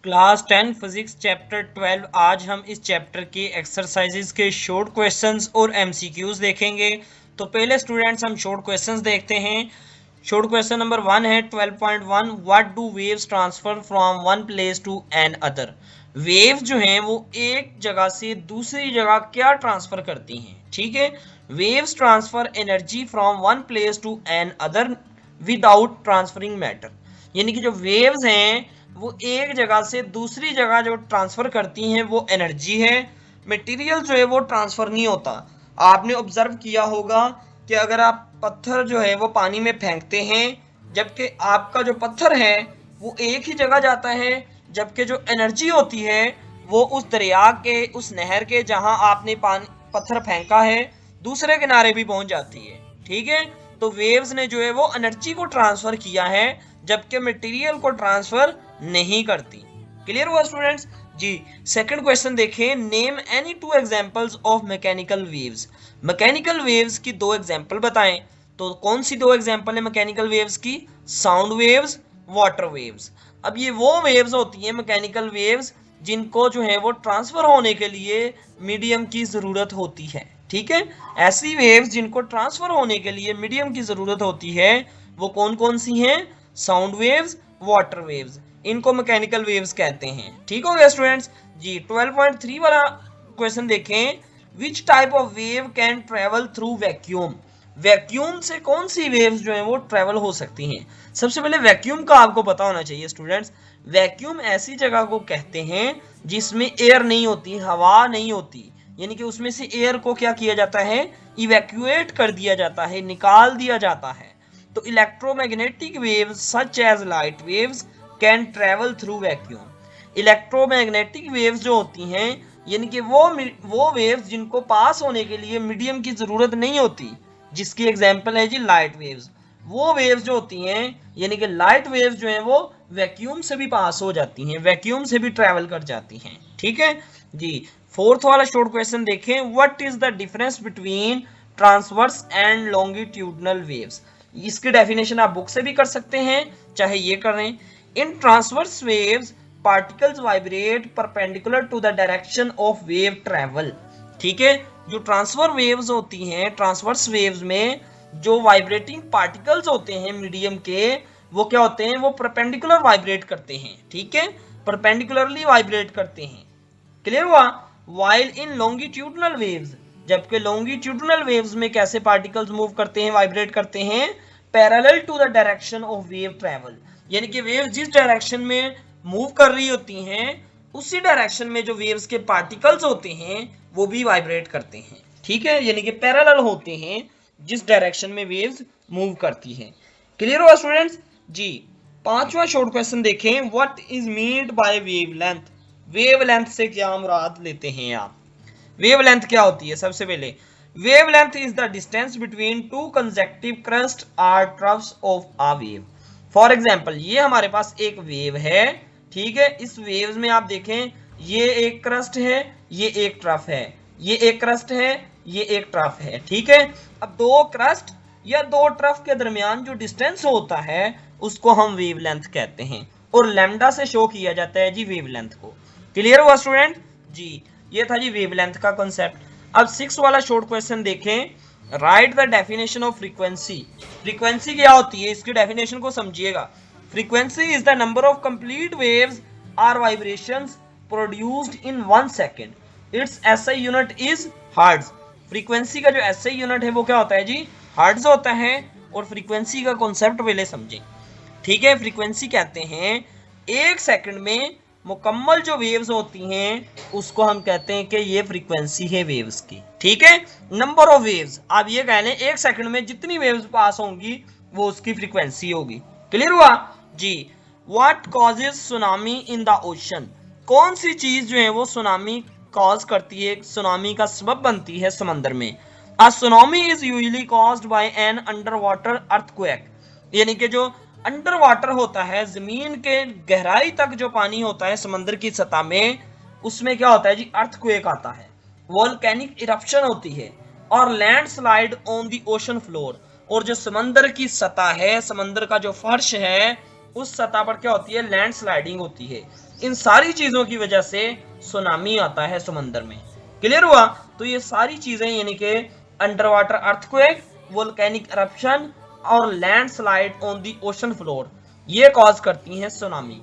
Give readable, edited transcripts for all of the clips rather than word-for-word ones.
Class 10 physics chapter 12। आज हम इस चैप्टर के एक्सरसाइजेस के शॉर्ट क्वेश्चंस और एमसीक्यूज देखेंगे। तो पहले स्टूडेंट्स हम शॉर्ट क्वेश्चंस देखते हैं। शॉर्ट क्वेश्चन नंबर 1 है 12.1, what do waves transfer from one place to another. Wave जो हैं वो एक जगह से दूसरी जगह क्या ट्रांसफर करती हैं। ठीक है, waves transfer energy from one place to another without transferring matter. यानी कि जो वेव्स हैं वो एक जगह से दूसरी जगह जो ट्रांसफर करती हैं वो एनर्जी है। मटेरियल जो है वो ट्रांसफर नहीं होता। आपने ऑब्जर्व किया होगा कि अगर आप पत्थर जो है वो पानी में फेंकते हैं, जबकि आपका जो पत्थर है वो एक ही जगह जाता है, जबकि जो एनर्जी होती है वो उस दरिया के, उस नहर के जहां आपने पानी पत्थर फेंका है दूसरे किनारे भी पहुंच जाती है। ठीक है, तो वेव्स ने जो है वो एनर्जी को ट्रांसफर किया है, जबकि मटेरियल को ट्रांसफर नहीं करती। क्लियर हुआ स्टूडेंट्स जी। सेकंड क्वेश्चन देखें, name any two examples of mechanical waves. Mechanical waves की दो एग्जांपल बताएं। तो कौन सी दो एग्जांपल है मैकेनिकल वेव्स की? Sound waves, water waves. अब ये वो वेव्स होती हैं मैकेनिकल वेव्स जिनको जो है वो ट्रांसफर होने के लिए मीडियम की जरूरत होती है। ठीक है, ऐसी वेव्स जिनको ट्रांसफर होने के लिए मीडियम की जरूरत होती है वो कौन कौन सी हैं? साउंड वेव्स, वाटर वेव्स, इनको मैकेनिकल वेव्स कहते हैं। ठीक हो गया स्टूडेंट्स जी। 12.3 वाला क्वेश्चन देखें, which type of wave can travel through vacuum. Vacuum से कौन सी वेव्स जो है वो ट्रेवल हो सकती हैं? सबसे पहले वैक्यूम का आपको पता होना चाहिए स्टूडेंट्स। वैक्यूम ऐसी जगह को कहते हैं जिसमें एयर नहीं होती, हवा नहीं होती, यानी कि उसमें से एयर को क्या किया जाता है? इवैक्यूएट कर दिया जाता है, निकाल दिया जाता है। तो electromagnetic waves such as light waves can travel through vacuum. Electromagnetic waves जो होती हैं यानी कि वो वेव्स जिनको पास होने के लिए मीडियम की जरूरत नहीं होती, जिसकी एग्जांपल है जी लाइट वेव्स। वो वेव्स जो होती हैं यानी कि लाइट वेव्स जो हैं वो वैक्यूम से भी पास हो जाती हैं, वैक्यूम से भी ट्रेवल कर जाती हैं। ठीक है जी। फोर्थ वाला शॉर्ट क्वेश्चन देखें, what is the difference between transverse and longitudinal waves. इसकी डेफिनेशन आप बुक से भी कर सकते हैं, चाहे ये करें। In transverse waves particles vibrate perpendicular to the direction of wave travel. ठीक है, जो ट्रांसफर वेव्स होती हैं, ट्रांसवर्स वेव्स में जो वाइब्रेटिंग पार्टिकल्स होते हैं मीडियम के, वो क्या होते हैं? वो परपेंडिकुलर वाइब्रेट करते हैं। ठीक है, परपेंडिकुलरली वाइब्रेट करते हैं। क्लियर हुआ? वाइल इन लॉन्गिट्यूडनल वेव्स, जबकि लॉन्गिट्यूडनल वेव्स में कैसे पार्टिकल्स मूव करते हैं, वाइब्रेट करते हैं? Parallel to the direction of wave travel. यानी कि वेव जिस डायरेक्शन में मूव कर रही होती हैं उसी डायरेक्शन में जो वेव्स के पार्टिकल्स होते हैं वो भी वाइब्रेट करते हैं। ठीक है, यानी कि पैरेलल होते हैं जिस डायरेक्शन में वेव्स मूव करती हैं। क्लियर हुआ स्टूडेंट्स जी। पांचवा शॉर्ट क्वेश्चन देखें, what is meant by wavelength. Wavelength से क्या मुराद लेते हैं आप? वेवलेंथ क्या होती है? सबसे पहले wavelength is the distance between two consecutive crest और troughs of a wave. For example, ये हमारे पास एक वेव है। ठीक है, इस वेव्स में आप देखें ये एक क्रस्ट है, ये एक ट्रफ है, ये एक क्रस्ट है, ये एक ट्रफ है। ठीक है, अब दो क्रस्ट या दो ट्रफ के दरमियान जो डिस्टेंस होता है उसको हम वेवलेंथ कहते हैं, और लैम्डा से शो किया जाता है जी वेवलेंथ को। क्लियर हुआ स्टूडेंट जी। ये था जी वेवलेंथ का कॉन्सेप्ट। अब 6 वाला शॉर्ट क्वेश्चन देखें, write the definition of frequency. Frequency क्या होती है, इसकी डेफिनेशन को समझिएगा। Frequency is the number of complete waves और vibrations produced in 1 second. Its SI unit is hertz. Frequency का जो एसआई यूनिट है वो क्या होता है जी? हर्ट्ज होता है। और फ्रीक्वेंसी का कॉन्सेप्ट पहले समझें। ठीक है, फ्रीक्वेंसी कहते हैं एक सेकंड में मुकम्मल जो वेव्स होती हैं उसको हम कहते हैं कि ये फ्रीक्वेंसी है वेव्स की। ठीक है, नंबर ऑफ वेव्स, आप ये कह लें एक सेकंड में जितनी वेव्स पास होंगी वो उसकी फ्रीक्वेंसी होगी। क्लियर हुआ जी। What causes tsunami in the ocean. कौन सी चीज जो है वो सुनामी कॉज करती है, सुनामी का सबब बनती है समंदर में? A tsunami is usually caused by an underwater earthquake. यानी कि जो अंडर वाटर होता है, जमीन के गहराई तक जो पानी होता है समंदर की सतह में, उसमें क्या होता है जी? अर्थक्वेक आता है, वोल्केनिक इरप्शन होती है, और landslide on the ocean floor. और जो समंदर की सतह है, समंदर का जो फर्श है, उस सतह पर क्या होती है? लैंडस्लाइडिंग होती है। इन सारी चीजों की वजह से सुनामी आता है समंदर में। क्लियर हुआ? तो ये सारी चीजें यानी कि under water earthquake, volcanic eruption और landslide on the ocean floor, ये कॉज करती हैं सुनामी।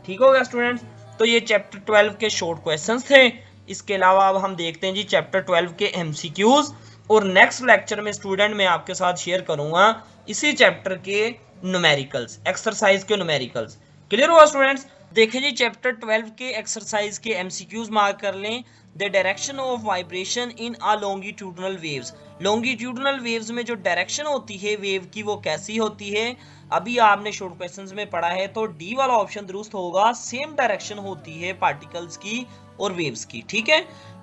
ठीक हो गया स्टूडेंट्स? तो ये चैप्टर 12 के शॉर्ट क्वेश्चंस थे। इसके अलावा अब हम देखते हैं जी चैप्टर 12 के एमसीक्यूज, और नेक्स्ट लेक्चर में स्टूडेंट मैं आपके साथ शेयर करूंगा इसी चैप्टर के न्यूमेरिकल्स, एक्सरसाइज के न्यूमेरिकल्स। क्लियर हुआ स्टूडेंट्स? देखें जी चैप्टर 12 के एक्सरसाइज के एमसीक्यूज मार्क कर लें। The direction of vibration in a longitudinal waves, longitudinal waves में जो डायरेक्शन होती है वेव की वो कैसी होती है? अभी आपने शॉर्ट क्वेश्चंस में पढ़ा है, तो डी वाला ऑप्शन दुरुस्त होगा। सेम डायरेक्शन होती है पार्टिकल्स की और वेव्स की। ठीक है।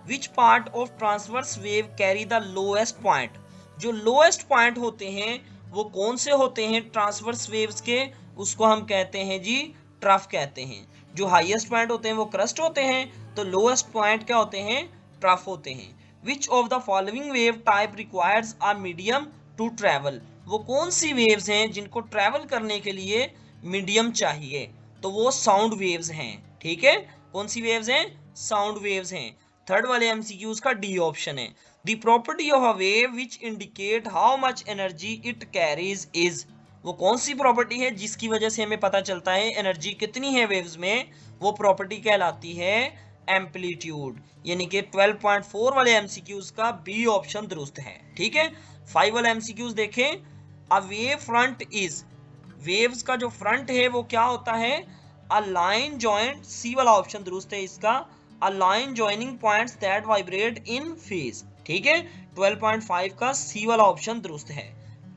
Which part of transverse wave carry the lowest point, जो लोएस्ट पॉइंट होते हैं वो कौन से होते हैं ट्रांसवर्स वेव्स के? उसको हम कहते हैं जी ट्रफ कहते हैं। जो हाईएस्ट पॉइंट होते हैं वो क्रस्ट होते हैं, तो लोएस्ट पॉइंट क्या होते हैं? ट्रफ होते हैं। Which of the following wave type requires a medium to travel, वो कौन सी वेव्स हैं जिनको ट्रेवल करने के लिए मीडियम चाहिए? तो वो साउंड वेव्स हैं। ठीक है, कौन सी वेव्स हैं? साउंड वेव्स हैं। थर्ड वाले एमसीक्यूज का डी ऑप्शन है। The property of a wave which indicate how much energy it carries is, वो कौन सी प्रॉपर्टी है जिसकी वजह से हमें पता चलता है एनर्जी कितनी है वेव्स में? वो प्रॉपर्टी कहलाती है एम्पलीट्यूड। यानी कि 12.4 वाले एमसीक्यूज का बी ऑप्शन दुरुस्त है। ठीक है। 5 वाले एमसीक्यूज देखें। A wave front is, waves का जो फ्रंट है वो क्या होता है? अ लाइन जॉइंट, सी वाला ऑप्शन दुरुस्त है इसका। A line joining points that vibrate in phase. ठीक है, 12.5 का सी वाला ऑप्शन दुरुस्त है।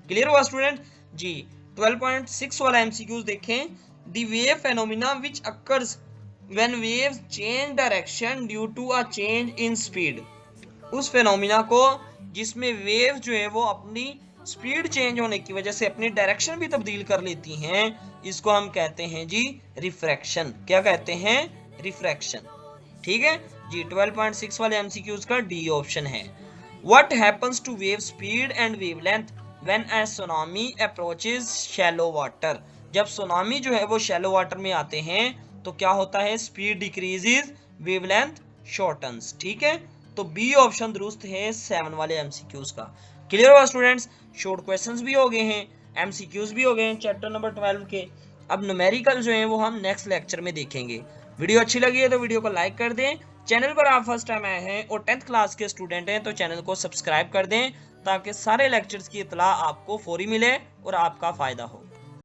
क्लियर हुआ स्टूडेंट जी? 12.6 वाला एमसीक्यूज देखें। The wave phenomena which occurs when waves change direction due to a change in speed, उस फेनोमेना को जिसमें वेव जो है वो अपनी स्पीड चेंज होने की वजह से अपनी डायरेक्शन भी तब्दील कर लेती हैं, इसको हम कहते हैं जी रिफ्रैक्शन। क्या कहते हैं? रिफ्रैक्शन। ठीक है जी। 12.6 वाले एमसीक्यूज का डी ऑप्शन है। What happens to wave speed and wavelength when a tsunami approaches shallow water, जब सुनामी जो है वो शैलो वाटर में आते हैं तो क्या होता है? Speed decreases, wavelength shortens. ठीक है, तो बी ऑप्शन दुरुस्त है 7 वाले एमसीक्यूज का। क्लियर हुआ स्टूडेंट्स? शॉर्ट क्वेश्चंस भी हो गए हैं, एमसीक्यूज भी हो गए हैं चैप्टर नंबर 12 के। अब न्यूमेरिकल जो है वो हम नेक्स्ट लेक्चर में देखेंगे। वीडियो अच्छी लगी है तो वीडियो को लाइक कर दें। चैनल पर आप फर्स्ट टाइम आए हैं और 10th क्लास के स्टूडेंट हैं तो चैनल को सब्सक्राइब कर दें ताकि सारे लेक्चर्स की इत्तला आपको फौरी मिले और आपका फायदा हो।